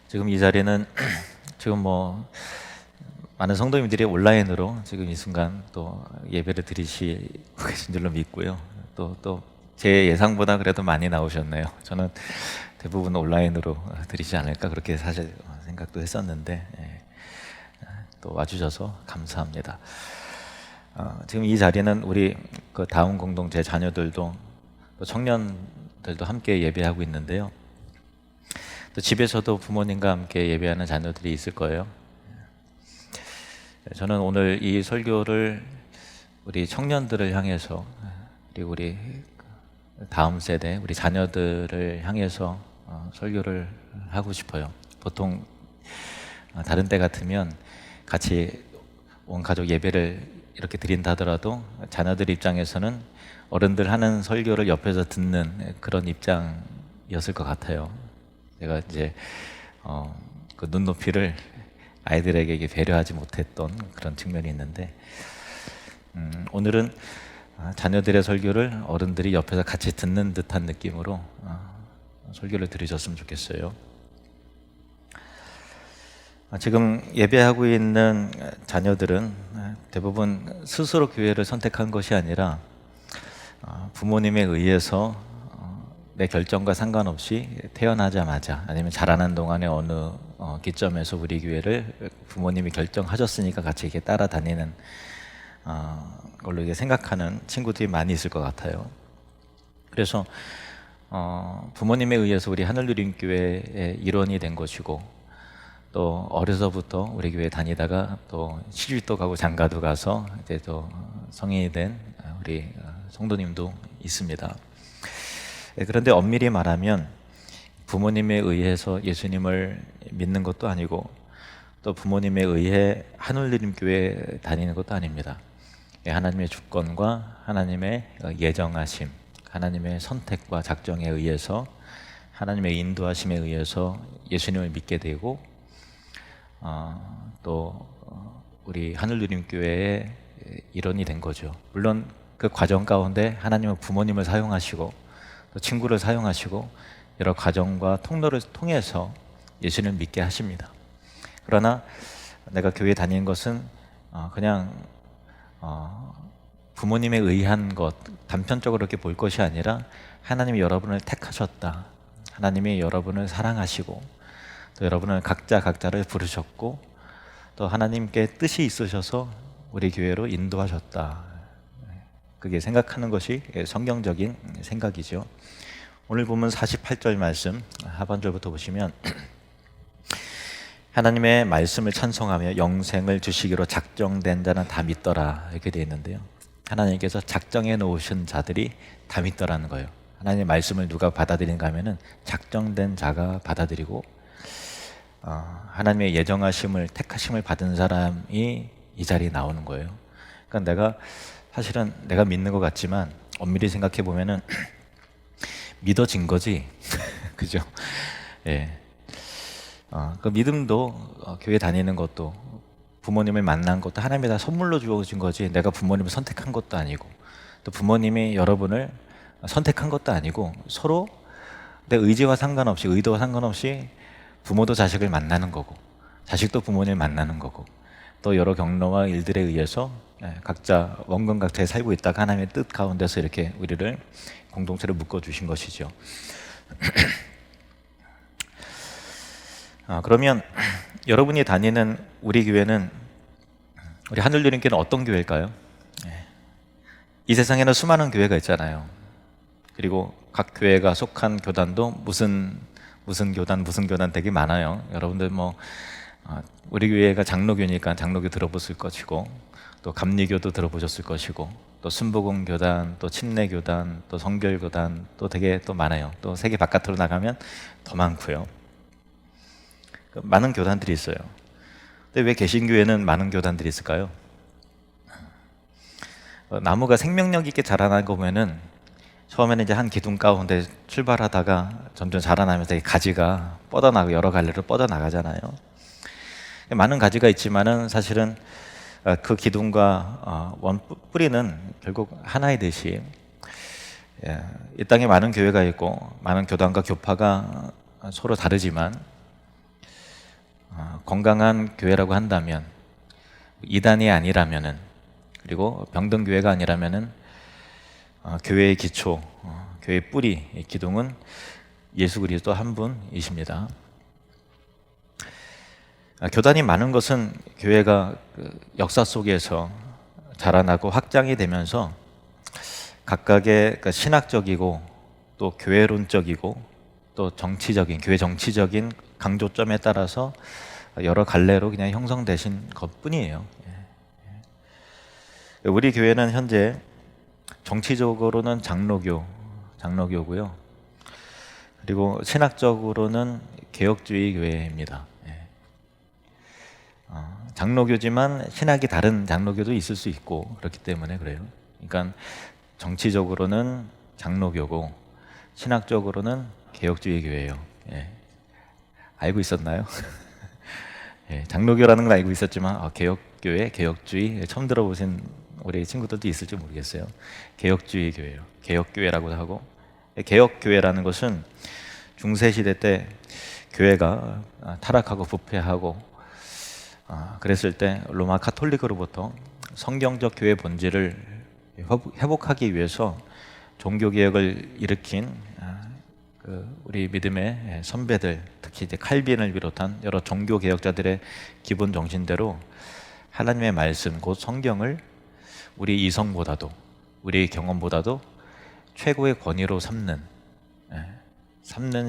지금 이 자리는 지금 뭐 많은 성도님들이 온라인으로 지금 이 순간 또 예배를 드리시고 계신 줄로 믿고요. 또 제 예상보다 그래도 많이 나오셨네요. 저는 대부분 온라인으로 드리지 않을까 그렇게 사실 생각도 했었는데 또 와주셔서 감사합니다. 지금 이 자리는 우리 그 다운 공동체 자녀들도 또 청년들도 함께 예배하고 있는데요. 또 집에서도 부모님과 함께 예배하는 자녀들이 있을 거예요. 저는 오늘 이 설교를 우리 청년들을 향해서 그리고 우리 다음 세대, 우리 자녀들을 향해서 설교를 하고 싶어요. 보통 다른 때 같으면 같이 온 가족 예배를 이렇게 드린다 하더라도 자녀들 입장에서는 어른들 하는 설교를 옆에서 듣는 그런 입장이었을 것 같아요. 제가 이제 그 눈높이를 아이들에게 배려하지 못했던 그런 측면이 있는데 오늘은 자녀들의 설교를 어른들이 옆에서 같이 듣는 듯한 느낌으로 설교를 들으셨으면 좋겠어요. 지금 예배하고 있는 자녀들은 대부분 스스로 교회를 선택한 것이 아니라 부모님에 의해서 내 결정과 상관없이 태어나자마자 아니면 자라는 동안의 어느 기점에서 우리 교회를 부모님이 결정하셨으니까 같이 이렇게 따라다니는 걸로 이렇게 생각하는 친구들이 많이 있을 것 같아요. 그래서 부모님에 의해서 우리 하늘누림교회의 일원이 된 것이고 또 어려서부터 우리 교회 다니다가 또 시집도 가고 장가도 가서 이제 또 성인이 된 우리 성도님도 있습니다. 그런데 엄밀히 말하면 부모님에 의해서 예수님을 믿는 것도 아니고 또 부모님에 의해 하늘누림교회 다니는 것도 아닙니다. 하나님의 주권과 하나님의 예정하심, 하나님의 선택과 작정에 의해서 하나님의 인도하심에 의해서 예수님을 믿게 되고 또 우리 하늘누림교회의 일원이 된 거죠. 물론 그 과정 가운데 하나님은 부모님을 사용하시고 또 친구를 사용하시고 여러 과정과 통로를 통해서 예수님을 믿게 하십니다. 그러나 내가 교회 다니는 것은 그냥 부모님에 의한 것, 단편적으로 이렇게 볼 것이 아니라 하나님이 여러분을 택하셨다. 하나님이 여러분을 사랑하시고 또 여러분을 각자를 부르셨고 또 하나님께 뜻이 있으셔서 우리 교회로 인도하셨다. 그게 생각하는 것이 성경적인 생각이죠. 오늘 보면 48절 말씀 하반절부터 보시면 하나님의 말씀을 찬송하며 영생을 주시기로 작정된 자는 다 믿더라 이렇게 되어 있는데요. 하나님께서 작정해 놓으신 자들이 다 믿더라는 거예요. 하나님의 말씀을 누가 받아들이는가 하면은 작정된 자가 받아들이고 하나님의 예정하심을 택하심을 받은 사람이 이 자리에 나오는 거예요. 그러니까 사실은 내가 믿는 것 같지만 엄밀히 생각해 보면은 믿어진 거지. 그죠? 예. 그 믿음도 교회 다니는 것도 부모님을 만난 것도 하나님이 다 선물로 주어진 거지 내가 부모님을 선택한 것도 아니고 또 부모님이 여러분을 선택한 것도 아니고 서로 내 의지와 상관없이 의도와 상관없이 부모도 자식을 만나는 거고 자식도 부모님을 만나는 거고 또 여러 경로와 일들에 의해서 각자 원근 각자에 살고 있다가 하나님의 뜻 가운데서 이렇게 우리를 공동체를 묶어주신 것이죠. 그러면 여러분이 다니는 우리 교회는 우리 하늘누림교회는 어떤 교회일까요? 이 세상에는 수많은 교회가 있잖아요. 그리고 각 교회가 속한 교단도 무슨 교단 되게 많아요. 여러분들 우리 교회가 장로교니까 장로교 들어보실 것이고 또 감리교도 들어보셨을 것이고 또 순복음교단, 또 침례교단, 또 성결교단 또 되게 또 많아요. 또 세계 바깥으로 나가면 더 많고요. 많은 교단들이 있어요. 근데 왜 개신교회는 많은 교단들이 있을까요? 나무가 생명력 있게 자라는 거 보면은 처음에는 이제 한 기둥 가운데 출발하다가 점점 자라나면서 가지가 뻗어나고 여러 갈래로 뻗어나가잖아요. 많은 가지가 있지만은 사실은 그 기둥과 원 뿌리는 결국 하나이듯이 이 땅에 많은 교회가 있고 많은 교단과 교파가 서로 다르지만 건강한 교회라고 한다면, 이단이 아니라면은, 그리고 병든 교회가 아니라면은 교회의 기초, 교회의 뿌리, 기둥은 예수 그리스도 한 분이십니다. 교단이 많은 것은 교회가 역사 속에서 자라나고 확장이 되면서 각각의 신학적이고 또 교회론적이고 또 정치적인, 교회 정치적인 강조점에 따라서 여러 갈래로 그냥 형성되신 것뿐이에요. 우리 교회는 현재 정치적으로는 장로교고요. 그리고 신학적으로는 개혁주의 교회입니다. 장로교지만 신학이 다른 장로교도 있을 수 있고 그렇기 때문에 그래요. 그러니까 정치적으로는 장로교고 신학적으로는 개혁주의 교회예요. 알고 있었나요? 장로교라는 건 알고 있었지만 개혁교회, 개혁주의 처음 들어보신 우리 친구들도 있을지 모르겠어요. 개혁주의 교회예요. 개혁교회라고 하고, 개혁교회라는 것은 중세시대 때 교회가 타락하고 부패하고 그랬을 때 로마 카톨릭으로부터 성경적 교회 본질을 회복하기 위해서 종교개혁을 일으킨 우리 믿음의 선배들, 특히 이제 칼빈을 비롯한 여러 종교개혁자들의 기본 정신대로 하나님의 말씀, 곧 성경을 우리 이성보다도, 우리 경험보다도 최고의 권위로 삼는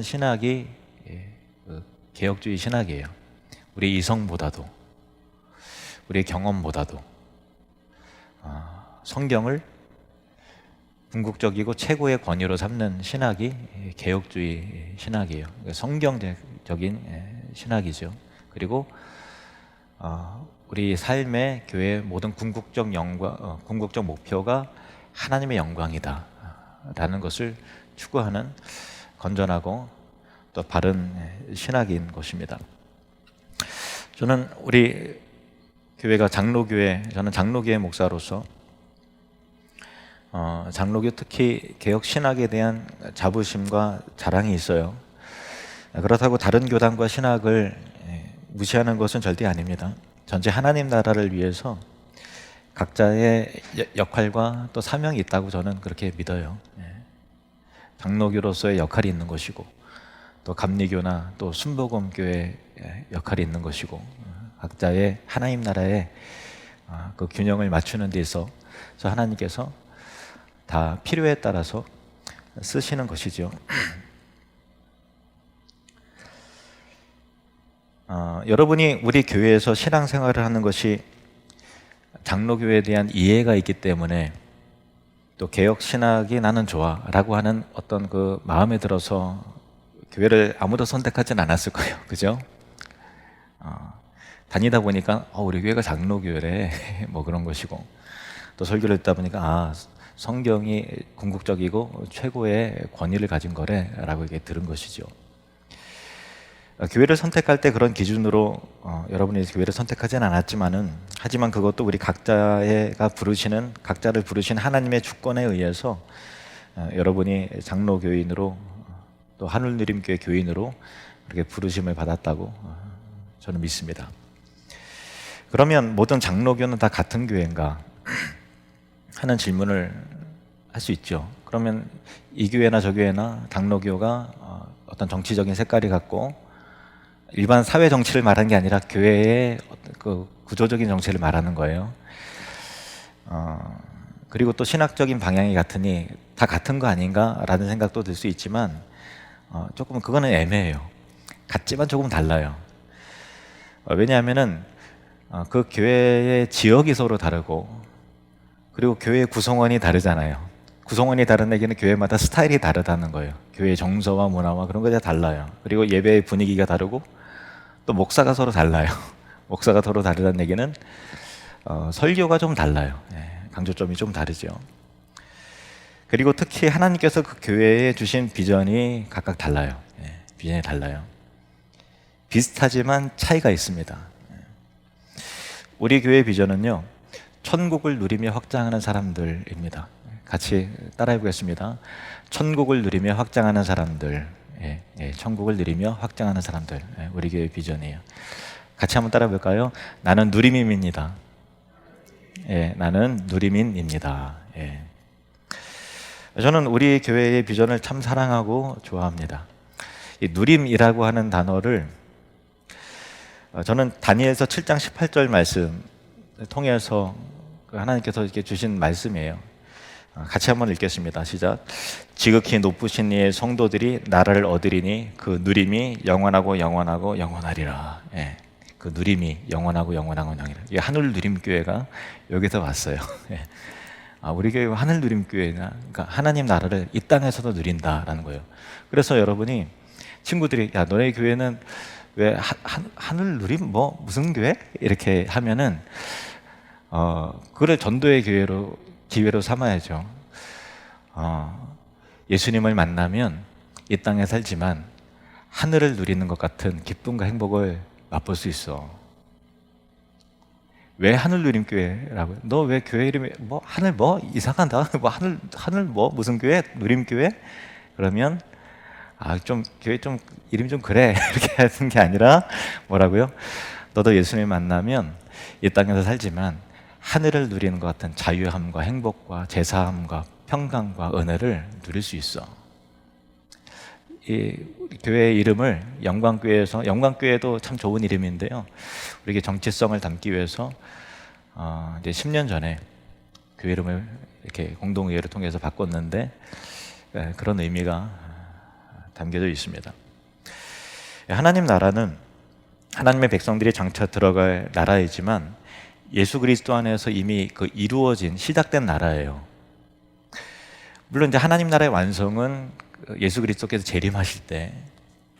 신학이 개혁주의 신학이에요. 우리 이성보다도, 우리 경험보다도 성경을 궁극적이고 최고의 권위로 삼는 신학이 개혁주의 신학이에요. 성경적인 신학이죠. 그리고 우리 삶의 교회의 모든 궁극적 목표가 하나님의 영광이다 라는 것을 추구하는 건전하고 또 바른 신학인 것입니다. 저는 우리 교회가 저는 장로교회 목사로서 장로교 특히 개혁 신학에 대한 자부심과 자랑이 있어요. 그렇다고 다른 교단과 신학을 무시하는 것은 절대 아닙니다. 전체 하나님 나라를 위해서 각자의 역할과 또 사명이 있다고 저는 그렇게 믿어요. 장로교로서의 역할이 있는 것이고, 또 감리교나 또 순복음교회의 역할이 있는 것이고, 각자의 하나님 나라의 그 균형을 맞추는 데 있어서 하나님께서 다 필요에 따라서 쓰시는 것이죠. 여러분이 우리 교회에서 신앙생활을 하는 것이 장로교회에 대한 이해가 있기 때문에 또 개혁 신학이 나는 좋아 라고 하는 어떤 그 마음에 들어서 교회를 아무도 선택하진 않았을 거예요. 그죠? 다니다 보니까 우리 교회가 장로교회래 뭐 그런 것이고, 또 설교를 듣다 보니까 성경이 궁극적이고 최고의 권위를 가진 거래 라고 이렇게 들은 것이죠. 교회를 선택할 때 그런 기준으로 여러분이 교회를 선택하지는 않았지만은, 하지만 그것도 우리 각자를 부르신 하나님의 주권에 의해서 여러분이 장로교인으로 또 하늘누림교회 교인으로 그렇게 부르심을 받았다고 저는 믿습니다. 그러면 모든 장로교는 다 같은 교회인가 하는 질문을 할 수 있죠. 그러면 이 교회나 저 교회나 장로교가 어떤 정치적인 색깔이 같고 일반 사회 정치를 말하는 게 아니라 교회의 그 구조적인 정치를 말하는 거예요. 그리고 또 신학적인 방향이 같으니 다 같은 거 아닌가라는 생각도 들 수 있지만 조금 그거는 애매해요. 같지만 조금 달라요. 왜냐하면은 그 교회의 지역이 서로 다르고, 그리고 교회의 구성원이 다르잖아요. 구성원이 다른 얘기는 교회마다 스타일이 다르다는 거예요. 교회의 정서와 문화와 그런 거 다 달라요. 그리고 예배의 분위기가 다르고, 또 목사가 서로 달라요. 목사가 서로 다르다는 얘기는 설교가 좀 달라요. 강조점이 좀 다르죠. 그리고 특히 하나님께서 그 교회에 주신 비전이 각각 달라요. 비전이 달라요. 비슷하지만 차이가 있습니다. 우리 교회의 비전은요, 천국을 누리며 확장하는 사람들입니다. 같이 따라해 보겠습니다. 천국을 누리며 확장하는 사람들. 천국을 누리며 확장하는 사람들. 우리 교회의 비전이에요. 같이 한번 따라 볼까요? 나는 누리민입니다. 예, 나는 누리민입니다. 예. 저는 우리 교회의 비전을 참 사랑하고 좋아합니다. 이 누림이라고 하는 단어를 저는 다니엘서 7장 18절 말씀 통해서 하나님께서 이렇게 주신 말씀이에요. 같이 한번 읽겠습니다. 시작. 지극히 높으신 이의 성도들이 나라를 얻으리니 그 누림이 영원하고 영원하고 영원하리라. 예. 그 누림이 영원하고 영원하고 영원하리라. 이 하늘 누림교회가 여기서 왔어요. 예. 우리 교회가 하늘 누림교회나 그러니까 하나님 나라를 이 땅에서도 누린다라는 거예요. 그래서 여러분이 친구들이 야 너네 교회는 왜 하늘 누림 뭐 무슨 교회 이렇게 하면은 그래 전도의 기회로 삼아야죠. 예수님을 만나면 이 땅에 살지만 하늘을 누리는 것 같은 기쁨과 행복을 맛볼 수 있어. 왜 하늘 누림 교회라고요? 너 왜 교회 이름이 뭐 하늘 뭐 이상하다. 뭐 하늘 뭐 무슨 교회? 누림 교회? 그러면 좀 교회 좀 이름이 좀 그래 이렇게 하는 게 아니라 뭐라고요? 너도 예수님 만나면 이 땅에서 살지만 하늘을 누리는 것 같은 자유함과 행복과 제사함과 평강과 은혜를 누릴 수 있어. 이 교회의 이름을 영광교회에서, 영광교회도 참 좋은 이름인데요, 우리에게 정체성을 담기 위해서 이제 10년 전에 교회 이름을 이렇게 공동의회를 통해서 바꿨는데 그런 의미가 담겨져 있습니다. 하나님 나라는 하나님의 백성들이 장차 들어갈 나라이지만 예수 그리스도 안에서 이미 이루어진 시작된 나라예요. 물론 이제 하나님 나라의 완성은 예수 그리스도께서 재림하실 때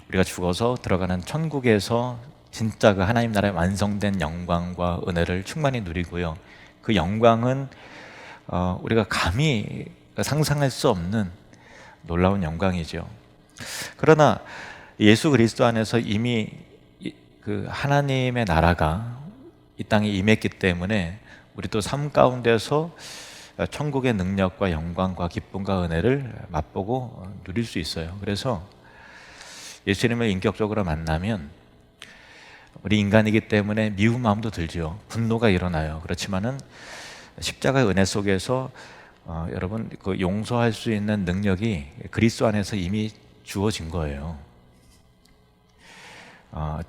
우리가 죽어서 들어가는 천국에서 진짜 그 하나님 나라의 완성된 영광과 은혜를 충만히 누리고요. 그 영광은 우리가 감히 상상할 수 없는 놀라운 영광이죠. 그러나 예수 그리스도 안에서 이미 그 하나님의 나라가 이 땅에 임했기 때문에 우리 또 삶 가운데서 천국의 능력과 영광과 기쁨과 은혜를 맛보고 누릴 수 있어요. 그래서 예수님을 인격적으로 만나면 우리 인간이기 때문에 미운 마음도 들죠. 분노가 일어나요. 그렇지만은 십자가의 은혜 속에서 여러분 그 용서할 수 있는 능력이 그리스도 안에서 이미 주어진 거예요.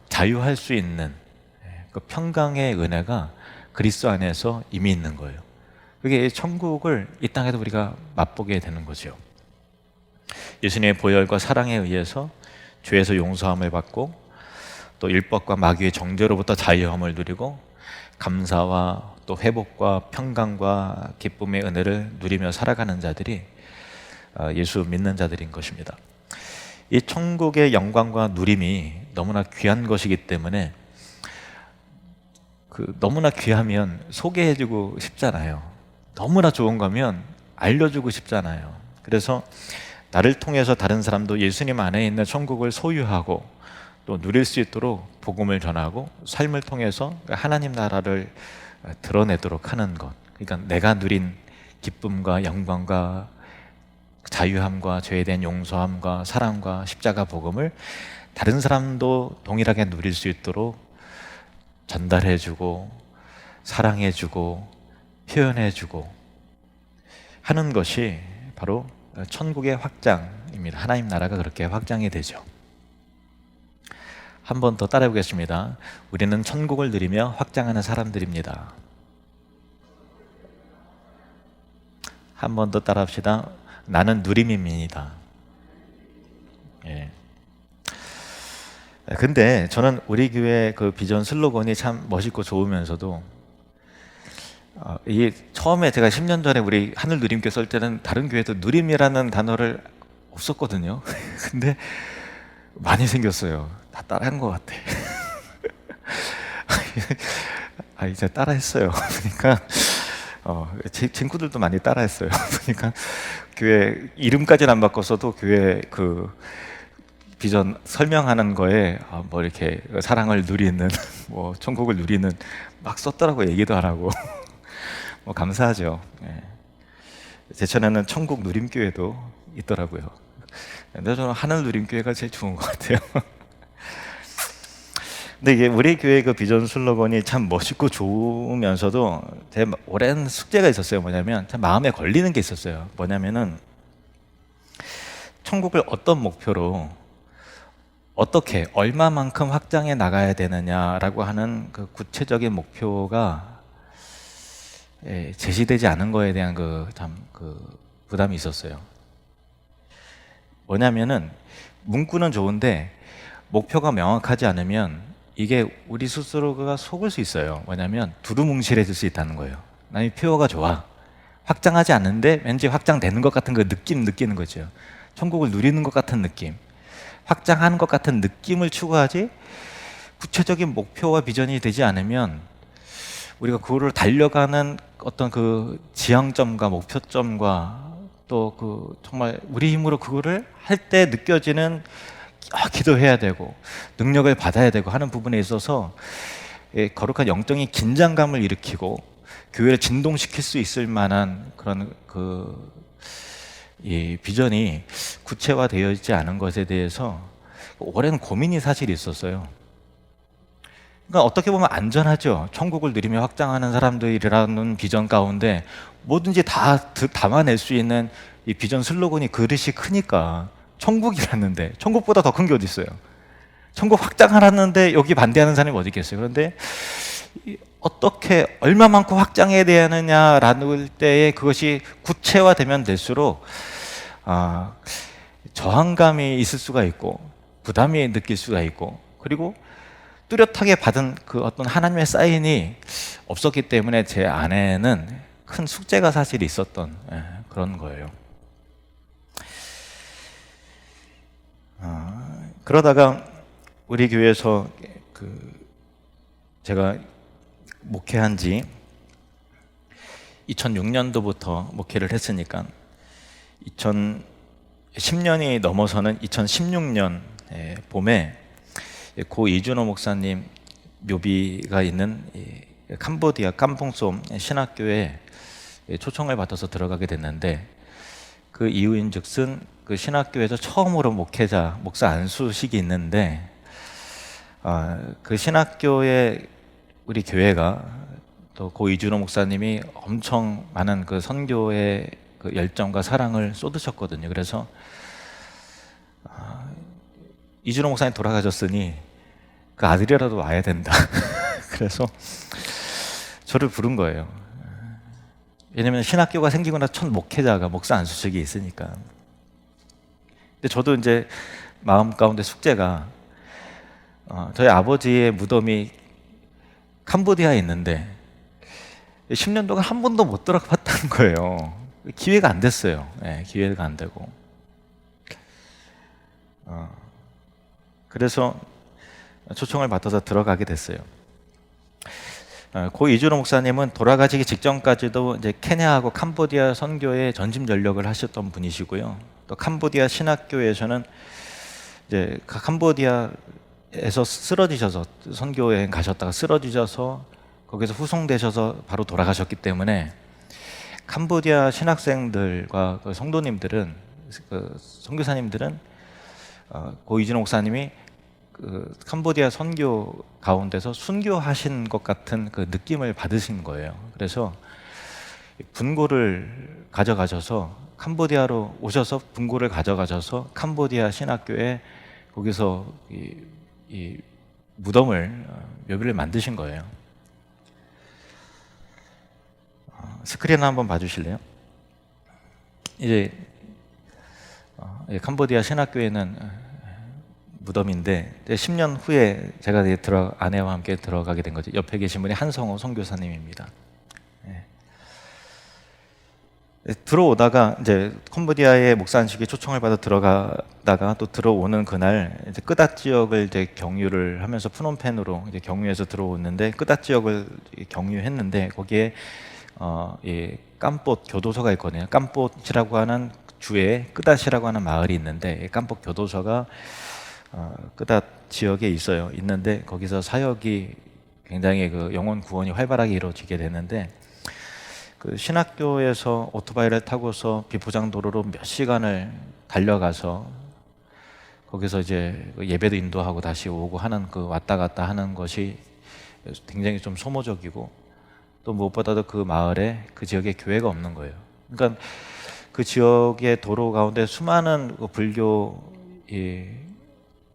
자유할 수 있는 그 평강의 은혜가 그리스도 안에서 이미 있는 거예요. 그게 천국을 이 땅에도 우리가 맛보게 되는 거죠. 예수님의 보혈과 사랑에 의해서 죄에서 용서함을 받고 또 율법과 마귀의 정죄로부터 자유함을 누리고 감사와 또 회복과 평강과 기쁨의 은혜를 누리며 살아가는 자들이 예수 믿는 자들인 것입니다. 이 천국의 영광과 누림이 너무나 귀한 것이기 때문에 너무나 귀하면 소개해주고 싶잖아요. 너무나 좋은 거면 알려주고 싶잖아요. 그래서 나를 통해서 다른 사람도 예수님 안에 있는 천국을 소유하고 또 누릴 수 있도록 복음을 전하고 삶을 통해서 하나님 나라를 드러내도록 하는 것. 그러니까 내가 누린 기쁨과 영광과 자유함과 죄에 대한 용서함과 사랑과 십자가 복음을 다른 사람도 동일하게 누릴 수 있도록 전달해주고 사랑해주고 표현해주고 하는 것이 바로 천국의 확장입니다. 하나님 나라가 그렇게 확장이 되죠. 한 번 더 따라해 보겠습니다. 우리는 천국을 누리며 확장하는 사람들입니다. 한 번 더 따라 합시다. 나는 누림입니다. 예. 근데 저는 우리 교회 그 비전 슬로건이 참 멋있고 좋으면서도 이게 처음에 제가 10년 전에 우리 하늘 누림교회 쓸 때는 다른 교회도 누림이라는 단어를 없었거든요. 근데 많이 생겼어요. 다 따라한 것 같아. 이제 따라했어요. 그러니까 제 친구들도 많이 따라했어요. 그러니까 교회 이름까지는 안 바꿨어도 교회 그 비전 설명하는 거에 뭐 이렇게 사랑을 누리는 뭐 천국을 누리는 막 썼더라고. 얘기도 안 하고. 뭐 감사하죠. 제천에는 천국 누림교회도 있더라고요. 근데 저는 하늘 누림교회가 제일 좋은 것 같아요. 근데 이게 우리 교회 그 비전 슬로건이 참 멋있고 좋으면서도 제 오랜 숙제가 있었어요. 뭐냐면 참 마음에 걸리는 게 있었어요. 뭐냐면은 천국을 어떤 목표로 어떻게 얼마만큼 확장해 나가야 되느냐라고 하는 그 구체적인 목표가 제시되지 않은 거에 대한 그 부담이 있었어요. 뭐냐면은 문구는 좋은데 목표가 명확하지 않으면 이게 우리 스스로가 속을 수 있어요. 뭐냐면 두루뭉실해질 수 있다는 거예요. 나는 표어가 좋아. 확장하지 않는데 왠지 확장되는 것 같은 그 느낌 느끼는 거죠. 천국을 누리는 것 같은 느낌. 확장하는 것 같은 느낌을 추구하지 구체적인 목표와 비전이 되지 않으면 우리가 그거를 달려가는 어떤 그 지향점과 목표점과 또 그 정말 우리 힘으로 그거를 할 때 느껴지는 기도해야 되고 능력을 받아야 되고 하는 부분에 있어서 거룩한 영적인 긴장감을 일으키고 교회를 진동시킬 수 있을 만한 그런 이 비전이 구체화되어 있지 않은 것에 대해서 오랜 고민이 사실 있었어요. 그러니까 어떻게 보면 안전하죠. 천국을 누리며 확장하는 사람들이라는 비전 가운데 뭐든지 다 담아낼 수 있는 이 비전 슬로건이 그릇이 크니까 천국이라는데 천국보다 더 큰 게 어디 있어요? 천국 확장하라는데 여기 반대하는 사람이 어디 있겠어요? 그런데 어떻게 얼마만큼 확장해야 되느냐라는 때에 그것이 구체화되면 될수록 저항감이 있을 수가 있고 부담이 느낄 수가 있고 그리고 뚜렷하게 받은 그 어떤 하나님의 사인이 없었기 때문에 제 안에는 큰 숙제가 사실 있었던 그런 거예요. 그러다가 우리 교회에서 제가 목회한 지 2006년도부터 목회를 했으니까 2010년이 넘어서는 2016년 봄에 고 이준호 목사님 묘비가 있는 캄보디아 캄퐁솜 신학교에 초청을 받아서 들어가게 됐는데 그 이유인즉슨 그 신학교에서 처음으로 목사 안수식이 있는데 그 신학교에 우리 교회가 또 고 이준호 목사님이 엄청 많은 그 선교의 그 열정과 사랑을 쏟으셨거든요. 그래서 이준호 목사님 돌아가셨으니 그 아들이라도 와야 된다. 그래서 저를 부른 거예요. 왜냐면 신학교가 생기고 나서 첫 목회자가 목사 안수식이 있으니까. 근데 저도 이제 마음 가운데 숙제가 저희 아버지의 무덤이 캄보디아에 있는데 10년 동안 한 번도 못 들어가 봤다는 거예요. 기회가 안 됐어요. 기회가 안 되고. 그래서 초청을 받아서 들어가게 됐어요. 고 이준호 목사님은 돌아가시기 직전까지도 이제 케냐하고 캄보디아 선교에 전심 전력을 하셨던 분이시고요. 또 캄보디아 신학교에서는 이제 캄보디아에서 쓰러지셔서 선교 여행 가셨다가 쓰러지셔서 거기서 후송되셔서 바로 돌아가셨기 때문에 캄보디아 신학생들과 그 성도님들은 선교사님들은 고 이준호 목사님이 그 캄보디아 선교 가운데서 순교하신 것 같은 그 느낌을 받으신 거예요. 그래서 분고를 가져가셔서 캄보디아로 오셔서 분고를 가져가셔서 캄보디아 신학교에 거기서 이 무덤을 묘비를 만드신 거예요. 스크린 한번 봐주실래요? 이제 캄보디아 신학교에는 무덤인데 10년 후에 제가 아내와 함께 들어가게 된 거죠. 옆에 계신 분이 한성호 선교사님입니다. 들어오다가 이제 캄보디아의 목사 안식에 초청을 받아 들어가다가 또 들어오는 그날 이제 끄닷 지역을 이제 경유를 하면서 푸놈펜으로 이제 경유해서 들어오는데 끄닷 지역을 경유했는데 거기에 이 깜봇 교도소가 있거든요. 깜봇이라고 하는 주에 끄닷이라고 하는 마을이 있는데 깜봇 교도소가 끄닷 지역에 있는데 거기서 사역이 굉장히 그 영혼 구원이 활발하게 이루어지게 되는데 그 신학교에서 오토바이를 타고서 비포장 도로로 몇 시간을 달려가서 거기서 이제 예배도 인도하고 다시 오고 하는 그 왔다 갔다 하는 것이 굉장히 좀 소모적이고, 또 무엇보다도 그 마을에 그 지역에 교회가 없는 거예요. 그러니까 그 지역의 도로 가운데 수많은 그 불교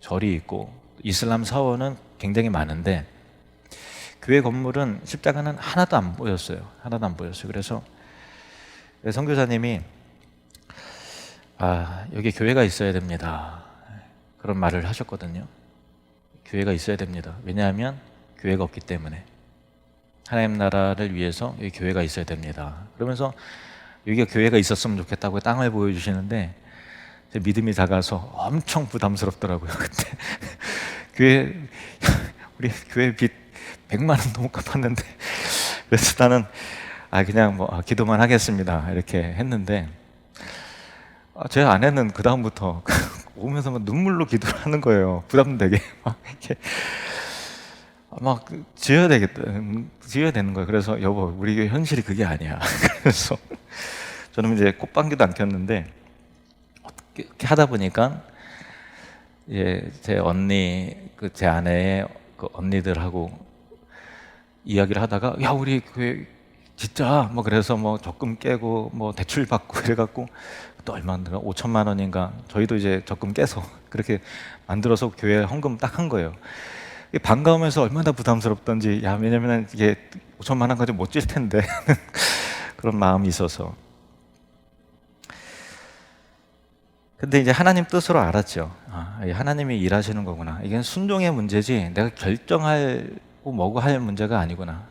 절이 있고 이슬람 사원은 굉장히 많은데 교회 건물은 십자가는 하나도 안 보였어요. 하나도 안 보였어요. 그래서 선교사님이 여기 교회가 있어야 됩니다, 그런 말을 하셨거든요. 교회가 있어야 됩니다. 왜냐하면 교회가 없기 때문에 하나님 나라를 위해서 여기 교회가 있어야 됩니다. 그러면서 여기가 교회가 있었으면 좋겠다고 땅을 보여주시는데 제 믿음이 작아서 엄청 부담스럽더라고요. 그때 우리 교회 빚 100만 원 너무 갚았는데, 그래서 나는 그냥 기도만 하겠습니다 이렇게 했는데, 제 아내는 그 다음부터 오면서 눈물로 기도를 하는 거예요. 부담되게 막 지어야 되겠다, 지어야 되는 거예요. 그래서 여보, 우리 교회 현실이 그게 아니야. 그래서 저는 이제 꽃방귀도 안 켰는데 이렇게 하다 보니까 제 언니, 제 아내의 그 언니들하고 이야기를 하다가 야, 우리 교회 진짜 그래서 적금 깨고 대출 받고 이래갖고 또 얼마인가 5천만 원인가 저희도 이제 적금 깨서 그렇게 만들어서 교회 헌금 딱 한 거예요. 반가우면서 얼마나 부담스럽던지, 왜냐면 이게 5천만 원까지 못 질 텐데 그런 마음이 있어서. 근데 이제 하나님 뜻으로 알았죠. 하나님이 일하시는 거구나. 이게 순종의 문제지 내가 결정하고 뭐고 할 문제가 아니구나.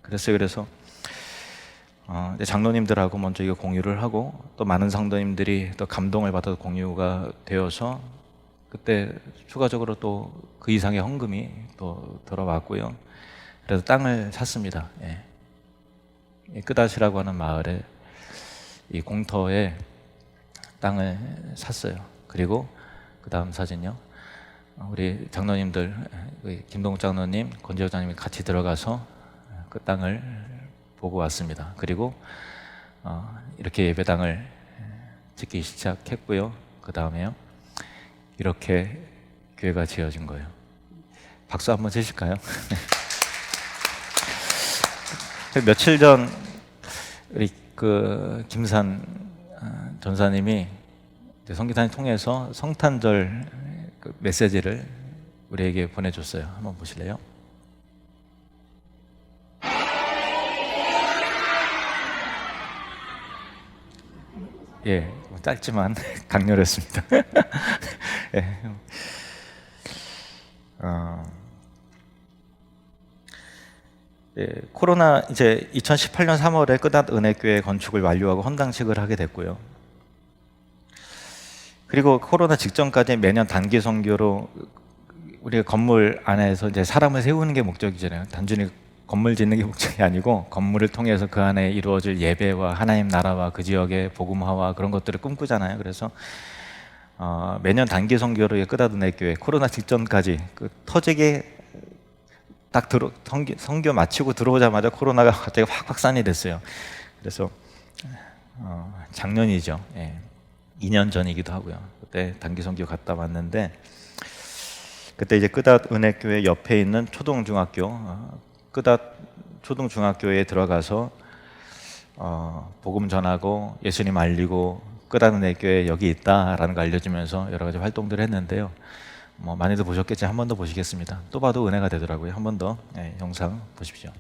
그랬어요. 그래서 장로님들하고 먼저 이거 공유를 하고, 또 많은 성도님들이 또 감동을 받아서 공유가 되어서 그때 추가적으로 또 그 이상의 헌금이 또 들어왔고요. 그래서 땅을 샀습니다. 끄다시라고 하는 마을에 이 공터에 땅을 샀어요. 그리고 그 다음 사진요, 우리 장로님들, 김동욱 장로님, 권재호 장로님이 같이 들어가서 그 땅을 보고 왔습니다. 그리고 이렇게 예배당을 짓기 시작했고요. 그 다음에요, 이렇게 교회가 지어진 거예요. 박수 한번 치실까요? 며칠 전 우리 김산 전사님이 성기탄을 통해서 성탄절 메시지를 우리에게 보내줬어요. 한번 보실래요? 짧지만 강렬했습니다. 코로나 이제 2018년 3월에 끄닷 은혜교회 건축을 완료하고 헌당식을 하게 됐고요. 그리고 코로나 직전까지 매년 단기 선교로 우리가 건물 안에서 이제 사람을 세우는 게 목적이잖아요. 단순히 건물 짓는 게 목적이 아니고 건물을 통해서 그 안에 이루어질 예배와 하나님 나라와 그 지역의 복음화와 그런 것들을 꿈꾸잖아요. 그래서 매년 단기 선교로 끄닷 은혜교회 코로나 직전까지 터지게 딱 선교 마치고 들어오자마자 코로나가 갑자기 확 확산이 됐어요. 그래서 작년이죠. 2년 전이기도 하고요. 그때 단기 선교 갔다 왔는데, 그때 이제 끄닷 은혜교회 옆에 있는 초등중학교, 끄닷 초등중학교에 들어가서 복음 전하고 예수님 알리고 끄닷 은혜교회 여기 있다라는 거 알려주면서 여러 가지 활동들을 했는데요. 많이들 보셨겠지. 한 번 더 보시겠습니다. 또 봐도 은혜가 되더라고요. 한 번 더 영상 보십시오.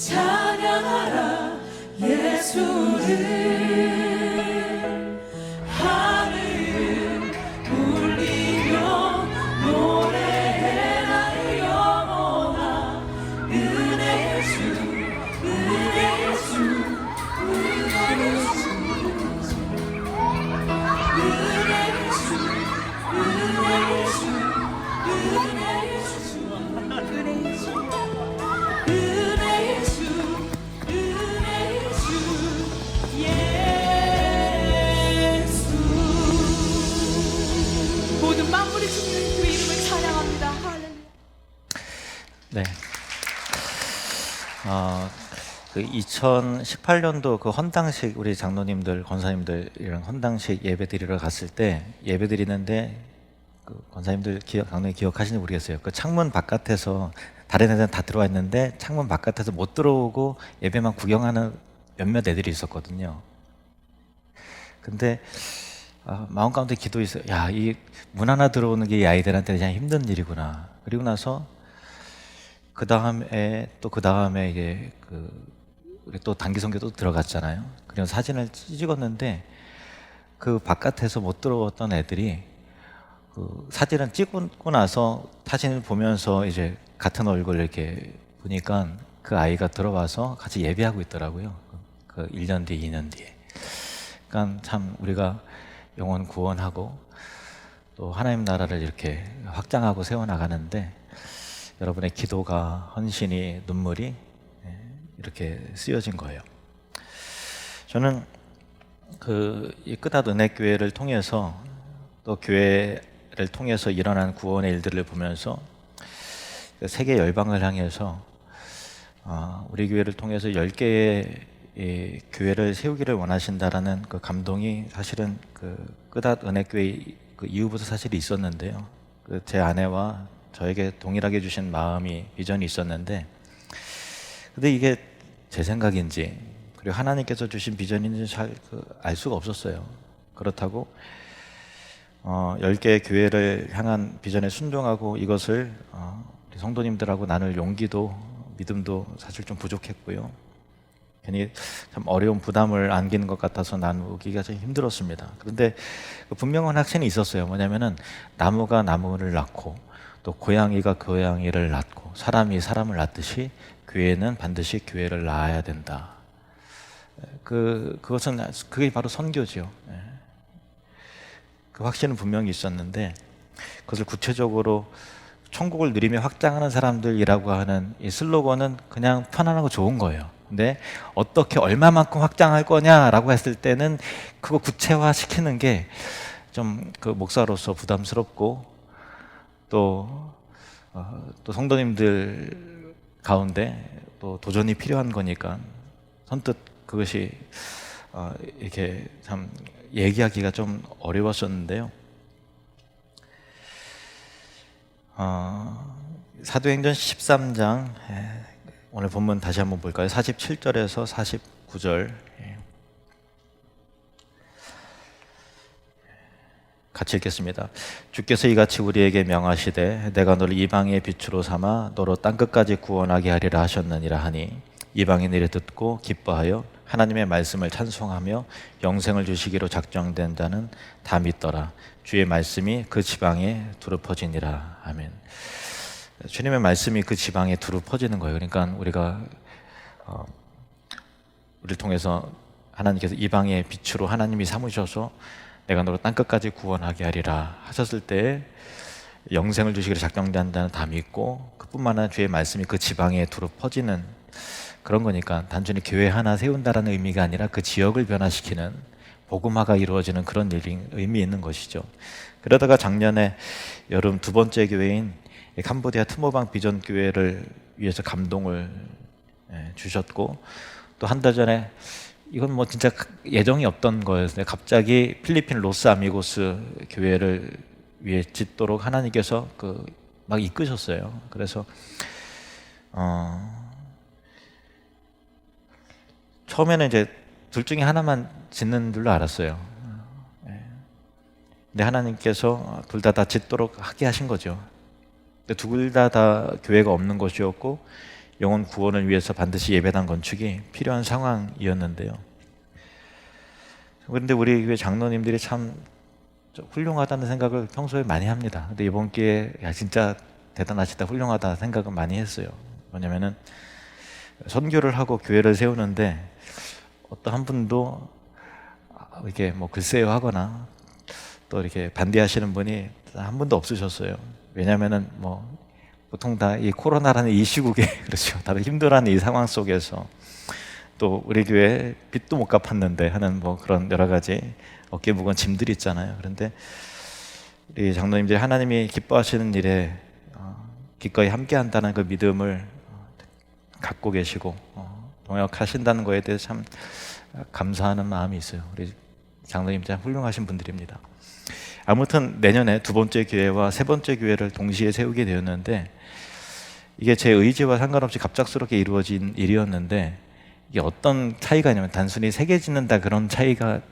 찬양하라 예수를 하늘 울리며 노래해라 영원한 은혜 예수 은혜 예수 은혜 예수 은혜 예수 은혜 예수 은혜 예수 은혜 예수 은혜 예수 은혜 예수 예수 모든 만물이 주님 그 이름을 찬양합니다. 할렐루야. 네. 그 2018년도 그 헌당식 우리 장로님들, 권사님들이랑 헌당식 예배 드리러 갔을 때 예배 드리는데 그 권사님들 장로님 기억하시는지 모르겠어요. 그 창문 바깥에서 다른 애들은 다 들어와 있는데 창문 바깥에서 못 들어오고 예배만 구경하는 몇몇 애들이 있었거든요. 근데 마음 가운데 기도했어요. 야, 이 문 하나 들어오는 게 이 아이들한테 그냥 힘든 일이구나. 그리고 나서 그 다음에 이게 우리 또 단기 선교도 들어갔잖아요. 그래서 사진을 찍었는데 그 바깥에서 못 들어왔던 애들이 그 사진을 찍고 나서 사진을 보면서 이제 같은 얼굴 이렇게 보니까 그 아이가 들어와서 같이 예배하고 있더라고요. 그 1년 뒤, 2년 뒤에. 그러니까 참 우리가 영혼 구원하고 또 하나님 나라를 이렇게 확장하고 세워나가는데 여러분의 기도가, 헌신이, 눈물이 이렇게 쓰여진 거예요. 저는 이 끝앗 은혜교회를 통해서 또 교회를 통해서 일어난 구원의 일들을 보면서 세계 열방을 향해서 우리 교회를 통해서 10개의 교회를 세우기를 원하신다라는 그 감동이 사실은 그 끝앗 은혜교회 그 이후부터 사실 있었는데요. 제 아내와 저에게 동일하게 주신 마음이 비전이 있었는데, 근데 이게 제 생각인지 그리고 하나님께서 주신 비전인지 잘 알 수가 없었어요. 그렇다고 10개의 교회를 향한 비전에 순종하고 이것을 우리 성도님들하고 나눌 용기도 믿음도 사실 좀 부족했고요. 괜히 참 어려운 부담을 안기는 것 같아서 나누기가 좀 힘들었습니다. 그런데 분명한 확신이 있었어요. 뭐냐면은 나무가 나무를 낳고 또 고양이가 고양이를 낳고 사람이 사람을 낳듯이 교회는 반드시 교회를 낳아야 된다. 그게 바로 선교죠. 그 확신은 분명히 있었는데 그것을 구체적으로 천국을 누리며 확장하는 사람들이라고 하는 이 슬로건은 그냥 편안하고 좋은 거예요. 근데 어떻게 얼마만큼 확장할 거냐라고 했을 때는 그거 구체화 시키는 게 좀 그 목사로서 부담스럽고 또 성도님들 가운데 또 도전이 필요한 거니까 선뜻 그것이 이렇게 참 얘기하기가 좀 어려웠었는데요. 사도행전 13장 오늘 본문 다시 한번 볼까요? 47절에서 49절 같이 읽겠습니다. 주께서 이같이 우리에게 명하시되 내가 너를 이방의 빛으로 삼아 너로 땅끝까지 구원하게 하리라 하셨느니라 하니 이방인들이 이를 듣고 기뻐하여 하나님의 말씀을 찬송하며 영생을 주시기로 작정된 자는 다 믿더라. 주의 말씀이 그 지방에 두루 퍼지니라. 아멘. 주님의 말씀이 그 지방에 두루 퍼지는 거예요. 그러니까 우리가 우리를 통해서 하나님께서 이방의 빛으로 하나님이 삼으셔서 내가 너로 땅끝까지 구원하게 하리라 하셨을 때 영생을 주시기로 작정된 자는 다 믿고 그뿐만 아니라 주의 말씀이 그 지방에 두루 퍼지는 그런 거니까 단순히 교회 하나 세운다라는 의미가 아니라 그 지역을 변화시키는 복음화가 이루어지는 그런 의미 있는 것이죠. 그러다가 작년에 여름 두 번째 교회인 캄보디아 트모방 비전 교회를 위해서 감동을 주셨고 또 한 달 전에 이건 뭐 진짜 예정이 없던 거였는데 갑자기 필리핀 로스 아미고스 교회를 위해 짓도록 하나님께서 막 이끄셨어요. 그래서 처음에는 이제 둘 중에 하나만 짓는 줄로 알았어요. 근데 하나님께서 둘 다 짓도록 하게 하신 거죠. 둘 다 교회가 없는 곳이었고 영혼 구원을 위해서 반드시 예배당 건축이 필요한 상황이었는데요. 그런데 우리 교회 장로님들이 참 훌륭하다는 생각을 평소에 많이 합니다. 근데 이번 기회에 야 진짜 대단하시다, 훌륭하다 생각은 많이 했어요. 뭐냐면은 선교를 하고 교회를 세우는데 어떤 한 분도 이렇게 뭐 글쎄요 하거나 또 이렇게 반대하시는 분이 한 분도 없으셨어요. 왜냐면은 뭐 보통 다 이 코로나라는 이 시국에 그렇죠. 다들 힘들어하는 이 상황 속에서 또 우리 교회 빚도 못 갚았는데 하는 뭐 그런 여러 가지 어깨 무거운 짐들이 있잖아요. 그런데 우리 장로님들이 하나님이 기뻐하시는 일에 기꺼이 함께한다는 그 믿음을 갖고 계시고 동역하신다는 거에 대해서 참 감사하는 마음이 있어요. 우리 장로님 참 훌륭하신 분들입니다. 아무튼 내년에 두 번째 교회와 세 번째 교회를 동시에 세우게 되었는데 이게 제 의지와 상관없이 갑작스럽게 이루어진 일이었는데 이게 어떤 차이가 있냐면 단순히 세계 짓는다 그런 차이가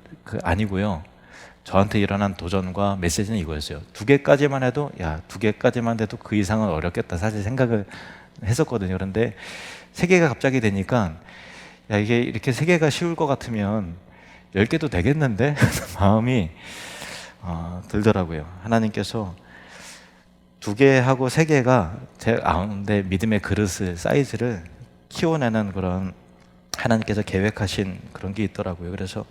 아니고요. 저한테 일어난 도전과 메시지는 이거였어요. 두 개까지만 해도 두 개까지만 해도 그 이상은 어렵겠다 사실 생각을 했었거든요. 그런데 세 개가 갑자기 되니까 이게 이렇게 세 개가 쉬울 것 같으면 10개도 되겠는데 마음이 들더라고요. 하나님께서 2개하고 3개가 제 가운데 믿음의 그릇을 사이즈를 키워내는 그런 하나님께서 계획하신 그런 게 있더라고요. 그래서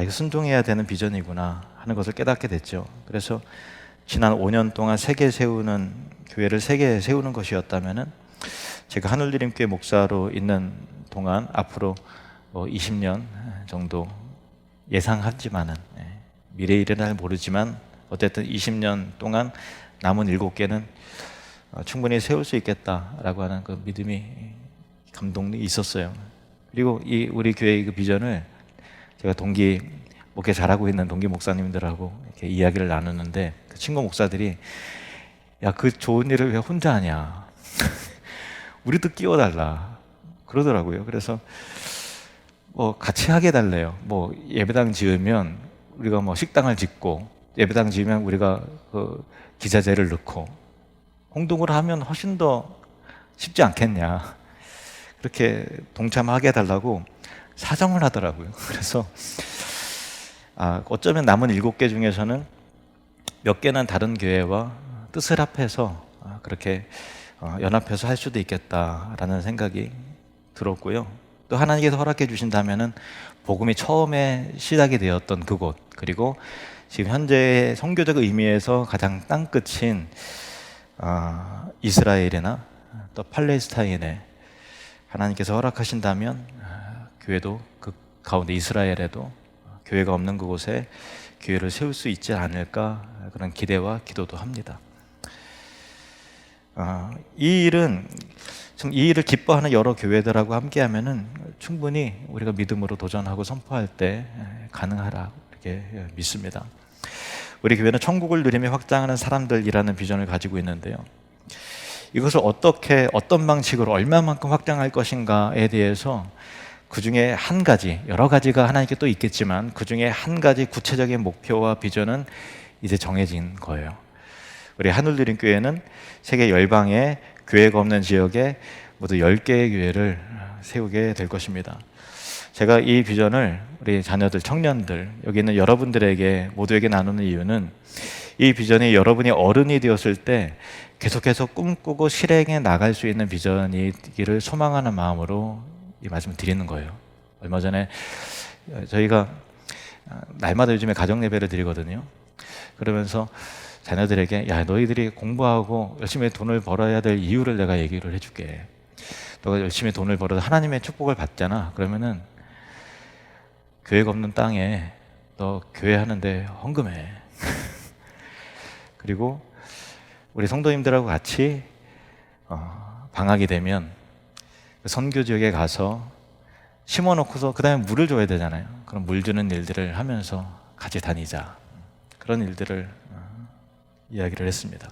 이거 순종해야 되는 비전이구나 하는 것을 깨닫게 됐죠. 그래서 지난 5년 동안 3개 세우는 교회를 3개 세우는 것이었다면은 제가 하늘드림교회 목사로 있는 동안 앞으로 20년 정도 예상하지만은 미래의 일은 잘 모르지만 어쨌든 20년 동안 남은 7개는 충분히 세울 수 있겠다라고 하는 그 믿음이 감동이 있었어요. 그리고 이 우리 교회의 그 비전을 제가 목회 잘하고 있는 동기 목사님들하고 이렇게 이야기를 나누는데 그 친구 목사들이 그 좋은 일을 왜 혼자 하냐 우리도 끼워달라 그러더라고요. 그래서 같이 하게 달래요. 예배당 지으면 우리가 식당을 짓고 예배당 지으면 우리가 그 기자재를 넣고 공동으로 하면 훨씬 더 쉽지 않겠냐 그렇게 동참하게 해달라고 사정을 하더라고요. 그래서 어쩌면 남은 7개 중에서는 몇 개는 다른 교회와 뜻을 합해서 그렇게 연합해서 할 수도 있겠다라는 생각이 들었고요. 또 하나님께서 허락해 주신다면은 복음이 처음에 시작이 되었던 그곳 그리고 지금 현재의 선교적 의미에서 가장 땅끝인 이스라엘이나 또 팔레스타인에 하나님께서 허락하신다면 교회도 그 가운데 이스라엘에도 교회가 없는 그곳에 교회를 세울 수 있지 않을까 그런 기대와 기도도 합니다. 이 일을 기뻐하는 여러 교회들하고 함께하면은 충분히 우리가 믿음으로 도전하고 선포할 때 가능하라 이렇게 믿습니다. 우리 교회는 천국을 누리며 확장하는 사람들이라는 비전을 가지고 있는데요. 이것을 어떤 방식으로 얼마만큼 확장할 것인가에 대해서 그 중에 한 가지, 여러 가지가 하나님께 또 있겠지만 그 중에 한 가지 구체적인 목표와 비전은 이제 정해진 거예요. 우리 하늘드림교회는 세계 열방에 교회가 없는 지역에 모두 10개의 교회를 세우게 될 것입니다. 제가 이 비전을 우리 자녀들, 청년들, 여기 있는 여러분들에게 모두에게 나누는 이유는 이 비전이 여러분이 어른이 되었을 때 계속해서 꿈꾸고 실행해 나갈 수 있는 비전이기를 소망하는 마음으로 이 말씀을 드리는 거예요. 얼마 전에 저희가 날마다 요즘에 가정 예배를 드리거든요. 그러면서 자녀들에게 너희들이 공부하고 열심히 돈을 벌어야 될 이유를 내가 얘기를 해줄게. 너가 열심히 돈을 벌어서 하나님의 축복을 받잖아. 그러면은 교회가 없는 땅에 너 교회 하는데 헌금해. 그리고 우리 성도님들하고 같이 방학이 되면 선교 지역에 가서 심어놓고서 그 다음에 물을 줘야 되잖아요. 그럼 물 주는 일들을 하면서 같이 다니자. 그런 일들을 이야기를 했습니다.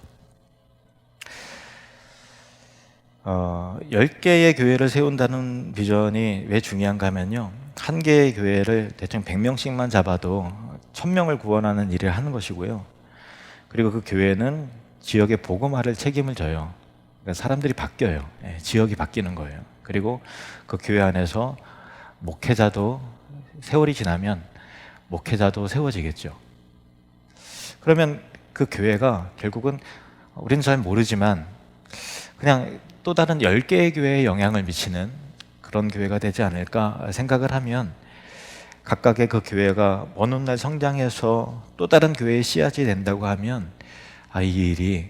10개의 교회를 세운다는 비전이 왜 중요한가 하면요. 한 개의 교회를 대충 100명씩만 잡아도 1000명을 구원하는 일을 하는 것이고요. 그리고 그 교회는 지역의 복음화를 책임을 져요. 그러니까 사람들이 바뀌어요. 지역이 바뀌는 거예요. 그리고 그 교회 안에서 목회자도 세월이 지나면 목회자도 세워지겠죠. 그러면 그 교회가 결국은 우리는 잘 모르지만 그냥 또 다른 10개의 교회에 영향을 미치는 그런 교회가 되지 않을까 생각을 하면, 각각의 그 교회가 어느 날 성장해서 또 다른 교회의 씨앗이 된다고 하면, 이 일이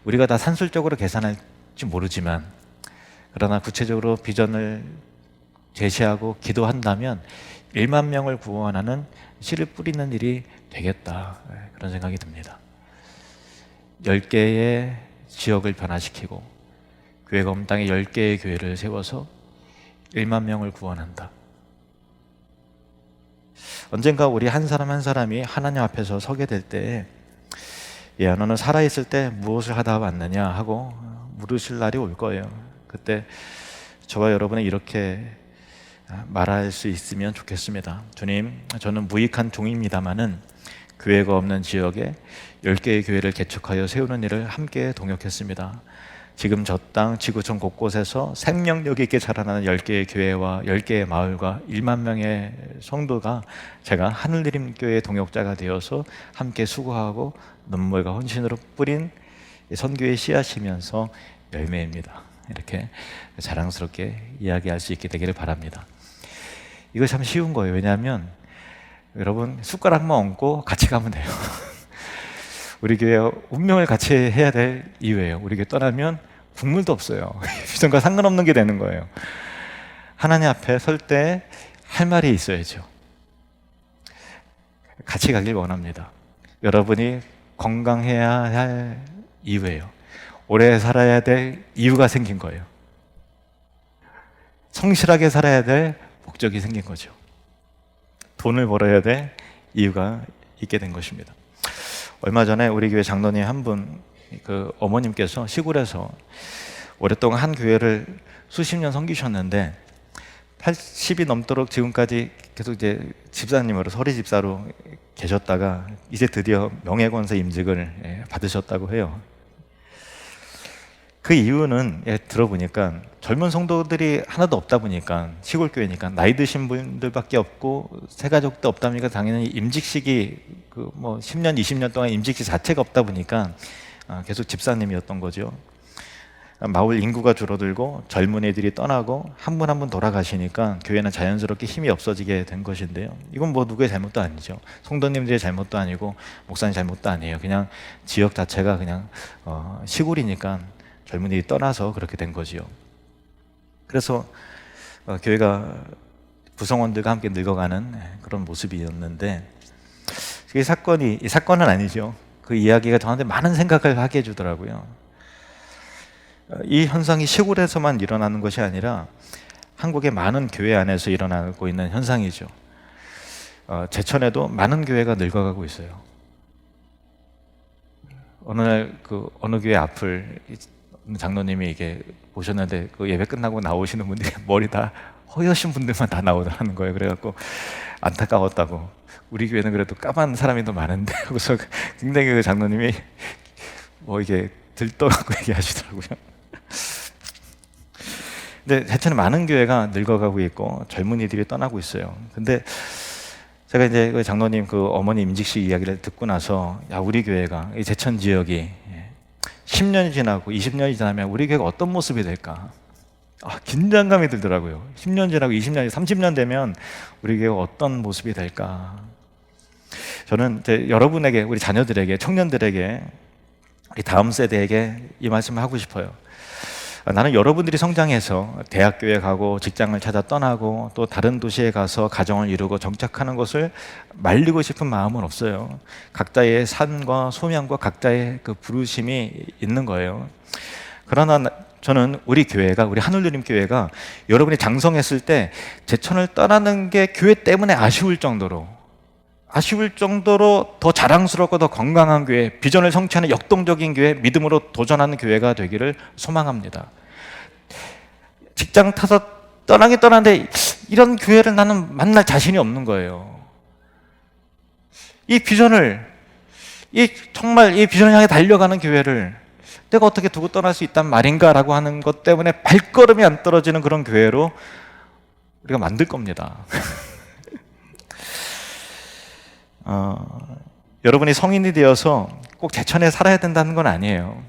우리가 다 산술적으로 계산할지 모르지만 그러나 구체적으로 비전을 제시하고 기도한다면 1만 명을 구원하는 씨를 뿌리는 일이 되겠다, 그런 생각이 듭니다. 10개의 지역을 변화시키고 교회가 없는 땅에 10개의 교회를 세워서 1만 명을 구원한다. 언젠가 우리 한 사람 한 사람이 하나님 앞에서 서게 될 때, 야, 너는 살아있을 때 무엇을 하다 왔느냐 하고 물으실 날이 올 거예요. 그때 저와 여러분은 이렇게 말할 수 있으면 좋겠습니다. 주님, 저는 무익한 종입니다마는 교회가 없는 지역에 10개의 교회를 개척하여 세우는 일을 함께 동역했습니다. 지금 저 땅 지구촌 곳곳에서 생명력 있게 자라나는 10개의 교회와 10개의 마을과 1만 명의 성도가 제가 하늘드림교회의 동역자가 되어서 함께 수고하고 눈물과 헌신으로 뿌린 선교의 씨앗이면서 열매입니다. 이렇게 자랑스럽게 이야기할 수 있게 되기를 바랍니다. 이거 참 쉬운 거예요. 왜냐하면 여러분 숟가락만 얹고 같이 가면 돼요. 우리 교회 운명을 같이 해야 될 이유예요. 우리 교회 떠나면 국물도 없어요. 비전과 상관없는 게 되는 거예요. 하나님 앞에 설 때 할 말이 있어야죠. 같이 가길 원합니다. 여러분이 건강해야 할 이유예요. 오래 살아야 될 이유가 생긴 거예요. 성실하게 살아야 될 목적이 생긴 거죠. 돈을 벌어야 될 이유가 있게 된 것입니다. 얼마 전에 우리 교회 장로님 한 분, 그 어머님께서 시골에서 오랫동안 한 교회를 수십 년 섬기셨는데 80이 넘도록 지금까지 계속 이제 집사님으로, 서리 집사로 계셨다가 이제 드디어 명예권세 임직을 받으셨다고 해요. 그 이유는 들어보니까 젊은 성도들이 하나도 없다 보니까, 시골 교회니까 나이 드신 분들밖에 없고 새 가족도 없다 보니까 당연히 임직식이 그 뭐 10년, 20년 동안 임직식 자체가 없다 보니까 계속 집사님이었던 거죠. 마을 인구가 줄어들고 젊은이들이 떠나고 한 분 한 분 돌아가시니까 교회는 자연스럽게 힘이 없어지게 된 것인데요. 이건 뭐 누구의 잘못도 아니죠. 성도님들의 잘못도 아니고 목사님 잘못도 아니에요. 그냥 지역 자체가 그냥 시골이니까 젊은이들이 떠나서 그렇게 된 거지요. 그래서 교회가 구성원들과 함께 늙어가는 그런 모습이었는데, 이 사건은 아니죠. 그 이야기가 저한테 많은 생각을 하게 해주더라고요. 이 현상이 시골에서만 일어나는 것이 아니라 한국의 많은 교회 안에서 일어나고 있는 현상이죠. 제천에도 많은 교회가 늙어가고 있어요. 어느 날 그 어느 교회 앞을 장로님이 이게 보셨는데, 그 예배 끝나고 나오시는 분들이 머리 다 허여신 분들만 다 나오더라는 거예요. 그래갖고 안타까웠다고. 우리 교회는 그래도 까만 사람이 더 많은데, 그래서 굉장히 그 장로님이 뭐 이게 들떠갖고 얘기하시더라고요. 근데 제천에 많은 교회가 늙어가고 있고 젊은이들이 떠나고 있어요. 근데 제가 이제 그 장로님 그 어머니 임직식 이야기를 듣고 나서, 야, 우리 교회가 이 제천 지역이 10년이 지나고 20년이 지나면 우리 교회가 어떤 모습이 될까? 긴장감이 들더라고요. 10년 지나고 20년이 30년 되면 우리 교회가 어떤 모습이 될까? 저는 이제 여러분에게, 우리 자녀들에게, 청년들에게, 우리 다음 세대에게 이 말씀을 하고 싶어요. 나는 여러분들이 성장해서 대학교에 가고 직장을 찾아 떠나고 또 다른 도시에 가서 가정을 이루고 정착하는 것을 말리고 싶은 마음은 없어요. 각자의 삶과 소명과 각자의 그 부르심이 있는 거예요. 그러나 저는 우리 교회가, 우리 하늘드림 교회가 여러분이 장성했을 때 제천을 떠나는 게 교회 때문에 아쉬울 정도로 더 자랑스럽고 더 건강한 교회, 비전을 성취하는 역동적인 교회, 믿음으로 도전하는 교회가 되기를 소망합니다. 직장 타서 떠나긴 떠나는데 이런 교회를 나는 만날 자신이 없는 거예요. 정말 이 비전을 향해 달려가는 교회를 내가 어떻게 두고 떠날 수 있단 말인가라고 하는 것 때문에 발걸음이 안 떨어지는 그런 교회로 우리가 만들 겁니다. 여러분이 성인이 되어서 꼭 제천에 살아야 된다는 건 아니에요.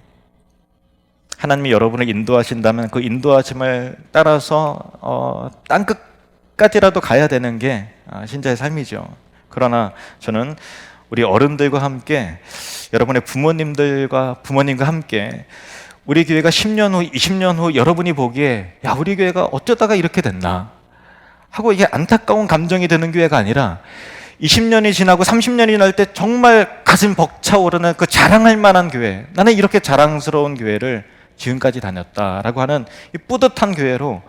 하나님이 여러분을 인도하신다면 그 인도하심을 따라서 땅 끝까지라도 가야 되는 게 신자의 삶이죠. 그러나 저는 우리 어른들과 함께, 여러분의 부모님과 함께 우리 교회가 10년 후, 20년 후 여러분이 보기에 야, 우리 교회가 어쩌다가 이렇게 됐나 하고 이게 안타까운 감정이 드는 교회가 아니라 20년이 지나고 30년이 날 때 정말 가슴 벅차오르는 그 자랑할 만한 교회, 나는 이렇게 자랑스러운 교회를 지금까지 다녔다라고 하는 이 뿌듯한 교회로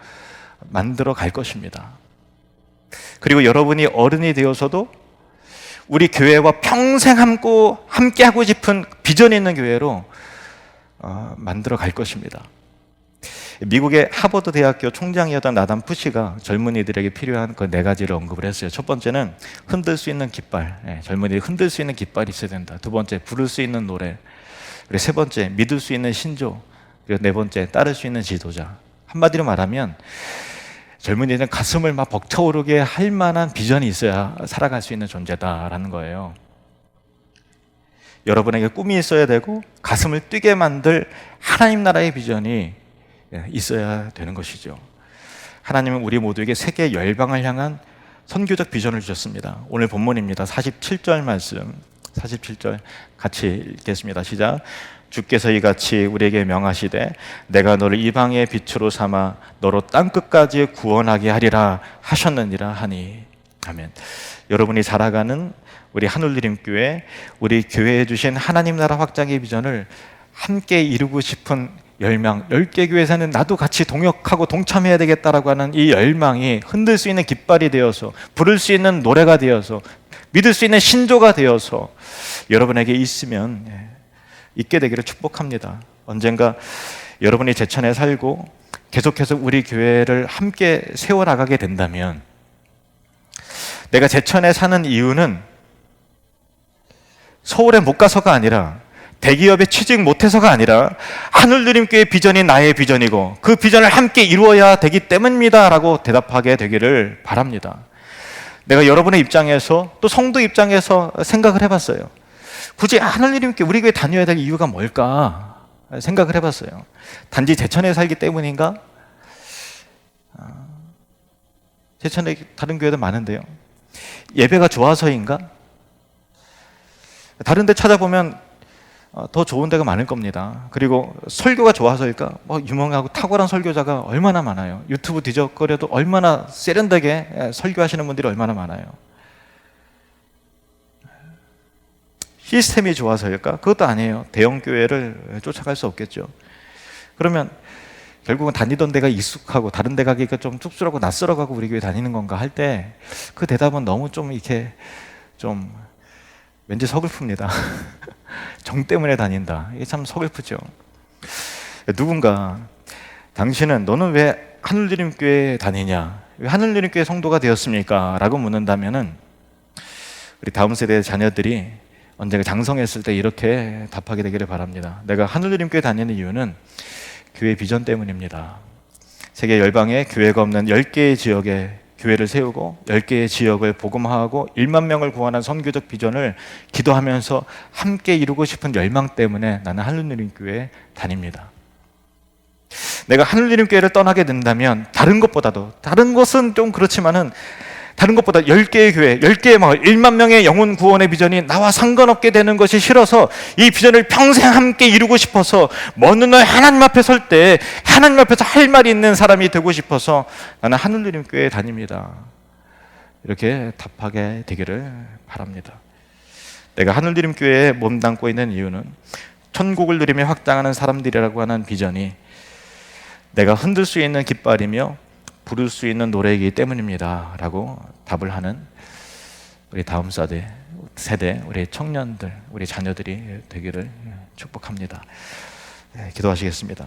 만들어 갈 것입니다. 그리고 여러분이 어른이 되어서도 우리 교회와 평생 함께 하고 싶은 비전 있는 교회로 만들어 갈 것입니다. 미국의 하버드 대학교 총장이었던 나단 푸시가 젊은이들에게 필요한 그 4가지를 언급을 했어요. 첫 번째는 흔들 수 있는 깃발, 젊은이들이 흔들 수 있는 깃발이 있어야 된다. 두 번째, 부를 수 있는 노래. 그리고 세 번째, 믿을 수 있는 신조. 그리고 네 번째, 따를 수 있는 지도자. 한마디로 말하면 젊은이들은 가슴을 막 벅차오르게 할 만한 비전이 있어야 살아갈 수 있는 존재다라는 거예요. 여러분에게 꿈이 있어야 되고 가슴을 뛰게 만들 하나님 나라의 비전이 있어야 되는 것이죠. 하나님은 우리 모두에게 세계 열방을 향한 선교적 비전을 주셨습니다. 오늘 본문입니다. 47절 말씀, 47절 같이 읽겠습니다. 시작. 주께서 이같이 우리에게 명하시되 내가 너를 이방의 빛으로 삼아 너로 땅끝까지 구원하게 하리라 하셨느니라 하니. 아멘. 여러분이 살아가는 우리 하늘드림교회, 우리 교회에 주신 하나님 나라 확장의 비전을 함께 이루고 싶은 열망, 10개 교회에서는 나도 같이 동역하고 동참해야 되겠다라고 하는 이 열망이 흔들 수 있는 깃발이 되어서, 부를 수 있는 노래가 되어서, 믿을 수 있는 신조가 되어서 여러분에게 있게 되기를 축복합니다. 언젠가 여러분이 제천에 살고 계속해서 우리 교회를 함께 세워나가게 된다면, 내가 제천에 사는 이유는 서울에 못 가서가 아니라, 대기업에 취직 못해서가 아니라 하늘드림교회의 비전이 나의 비전이고 그 비전을 함께 이루어야 되기 때문입니다 라고 대답하게 되기를 바랍니다. 내가 여러분의 입장에서 또 성도 입장에서 생각을 해봤어요. 굳이 하늘드림교회 우리 교회 다녀야 될 이유가 뭘까 생각을 해봤어요. 단지 제천에 살기 때문인가? 제천에 다른 교회도 많은데요. 예배가 좋아서인가? 다른 데 찾아보면 더 좋은 데가 많을 겁니다. 그리고 설교가 좋아서일까? 유명하고 탁월한 설교자가 얼마나 많아요. 유튜브 뒤적거려도 얼마나 세련되게 설교하시는 분들이 얼마나 많아요. 시스템이 좋아서일까? 그것도 아니에요. 대형 교회를 쫓아갈 수 없겠죠. 그러면 결국은 다니던 데가 익숙하고 다른 데 가기가 좀 쑥스럽고 낯설어가고 우리 교회 다니는 건가 할 때 그 대답은 너무 좀 이렇게 좀 왠지 서글픕니다. 정 때문에 다닌다. 이게 참 서글프죠. 누군가 너는 왜 하늘드림교회에 다니냐? 왜 하늘드림교회 성도가 되었습니까? 라고 묻는다면은 우리 다음 세대의 자녀들이 언젠가 장성했을 때 이렇게 답하게 되기를 바랍니다. 내가 하늘드림교회 다니는 이유는 교회 비전 때문입니다. 세계 열방에 교회가 없는 10개의 지역에 교회를 세우고 10개의 지역을 복음화하고 1만 명을 구원한 선교적 비전을 기도하면서 함께 이루고 싶은 열망 때문에 나는 하늘드림교회에 다닙니다. 내가 하늘드림교회를 떠나게 된다면 다른 것은 좀 그렇지만은 다른 것보다 10개의 교회, 10개의 마을, 1만 명의 영혼 구원의 비전이 나와 상관없게 되는 것이 싫어서 이 비전을 평생 함께 이루고 싶어서 먼 훗날 하나님 앞에 설 때 하나님 앞에서 할 말이 있는 사람이 되고 싶어서 나는 하늘드림교회에 다닙니다. 이렇게 답하게 되기를 바랍니다. 내가 하늘드림교회에 몸담고 있는 이유는 천국을 누리며 확장하는 사람들이라고 하는 비전이 내가 흔들 수 있는 깃발이며 부를 수 있는 노래이기 때문입니다 라고 답을 하는 우리 다음 세대, 우리 청년들, 우리 자녀들이 되기를 축복합니다. 기도하시겠습니다.